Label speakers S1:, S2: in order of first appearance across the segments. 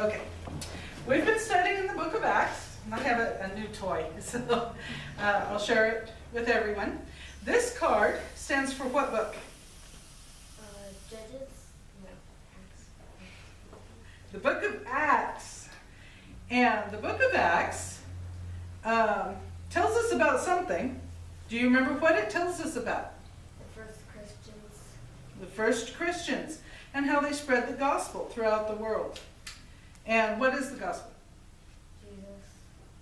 S1: Okay, we've been studying the book of Acts, and I have a new toy, so I'll share it with everyone. This card stands for what book?
S2: Judges? No, Acts.
S1: The book of Acts. And the book of Acts tells us about something. Do you remember what it tells us about?
S2: The first Christians.
S1: The first Christians, and how they spread the gospel throughout the world. And what is the gospel?
S2: Jesus.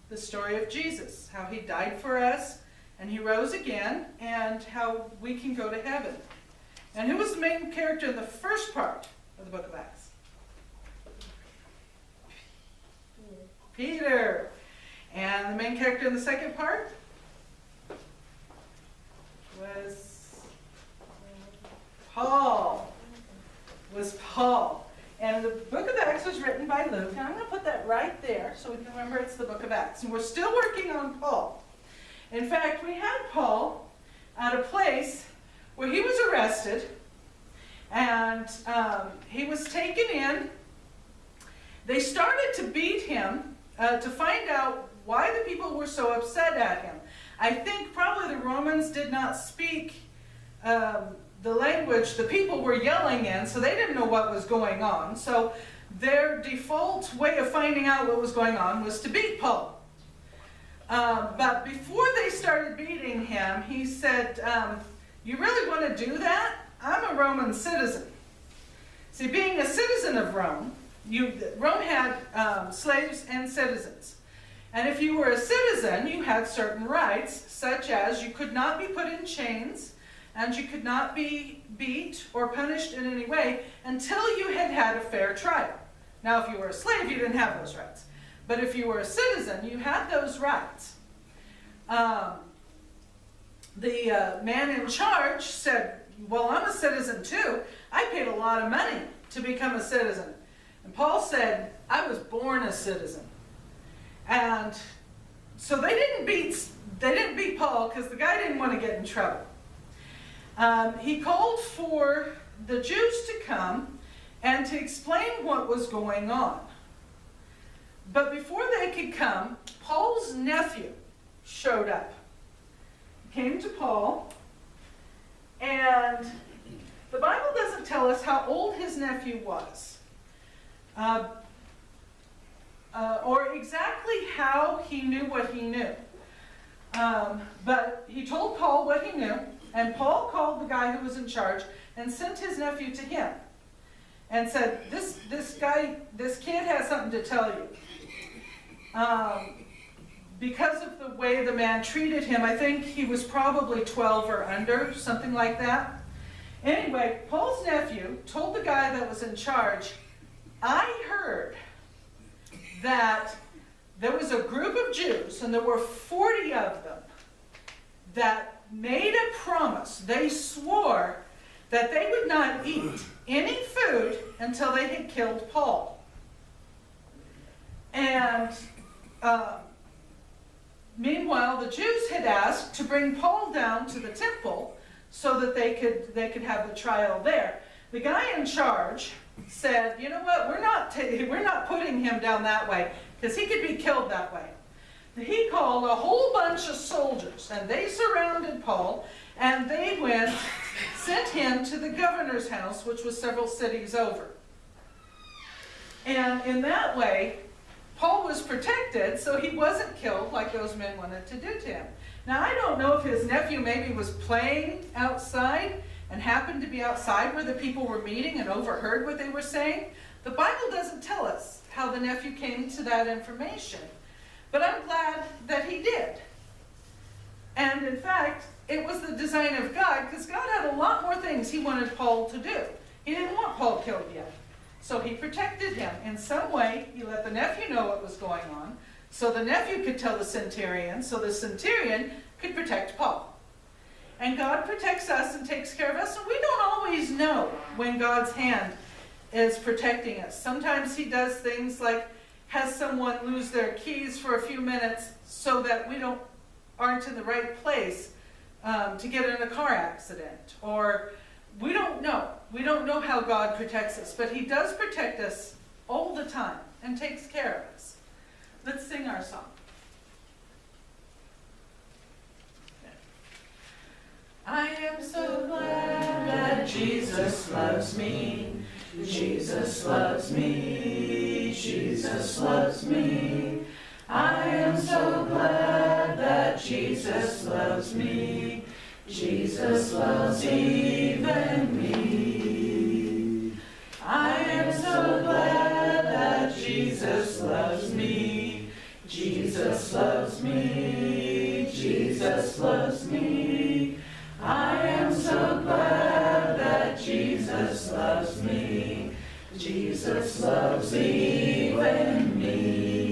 S1: The story of Jesus, how he died for us, and he rose again, and how we can go to heaven. And who was the main character in the first part of the book of Acts? Peter. And the main character in the second part was Paul. And the book of Acts was written by Luke. And I'm going to put that right there so we can remember it's the book of Acts. And we're still working on Paul. In fact, we had Paul at a place where he was arrested. And he was taken in. They started to beat him to find out why the people were so upset at him. I think probably the Romans did not speak the language the people were yelling in, so they didn't know what was going on. So their default way of finding out what was going on was to beat Paul. But before they started beating him, he said, you really want to do that? I'm a Roman citizen. See, being a citizen of Rome, Rome had slaves and citizens. And if you were a citizen, you had certain rights, such as you could not be put in chains, and you could not be beat or punished in any way until you had had a fair trial. Now, if you were a slave, you didn't have those rights. But if you were a citizen, you had those rights. The man in charge said, well, I'm a citizen too. I paid a lot of money to become a citizen. And Paul said, I was born a citizen. And so they didn't beat Paul because the guy didn't want to get in trouble. He called for the Jews to come and to explain what was going on. But before they could come, Paul's nephew showed up. He came to Paul, and the Bible doesn't tell us how old his nephew was. Or exactly how he knew what he knew. But he told Paul what he knew, and Paul called the guy who was in charge and sent his nephew to him and said, this kid has something to tell you. Because of the way the man treated him, I think he was probably 12 or under, something like that. Anyway, Paul's nephew told the guy that was in charge, I heard that there was a group of Jews, and there were 40 of them, that made a promise. They swore that they would not eat any food until they had killed Paul. And meanwhile, the Jews had asked to bring Paul down to the temple so that they could have the trial there. The guy in charge said, you know what, we're not putting him down that way, because he could be killed that way. He called a whole bunch of soldiers, and they surrounded Paul, and they sent him to the governor's house, which was several cities over. And in that way, Paul was protected, so he wasn't killed like those men wanted to do to him. Now, I don't know if his nephew maybe was playing outside and happened to be outside where the people were meeting and overheard what they were saying. The Bible doesn't tell us how the nephew came to that information. But I'm glad that he did. And in fact, it was the design of God, because God had a lot more things he wanted Paul to do. He didn't want Paul killed yet. So he protected him. In some way, he let the nephew know what was going on, so the nephew could tell the centurion, so the centurion could protect Paul. And God protects us and takes care of us, and we don't always know when God's hand is protecting us. Sometimes he does things like has someone lose their keys for a few minutes so that we aren't in the right place to get in a car accident. Or we don't know. We don't know how God protects us, but he does protect us all the time. and takes care of us. Let's sing our song. I am so glad that Jesus loves me. Jesus loves me. Jesus loves me. I am so glad that Jesus loves me. Jesus loves even me. I am so glad that Jesus loves me. Jesus loves me. Jesus loves me. I am so glad that Jesus loves me. Jesus loves even me.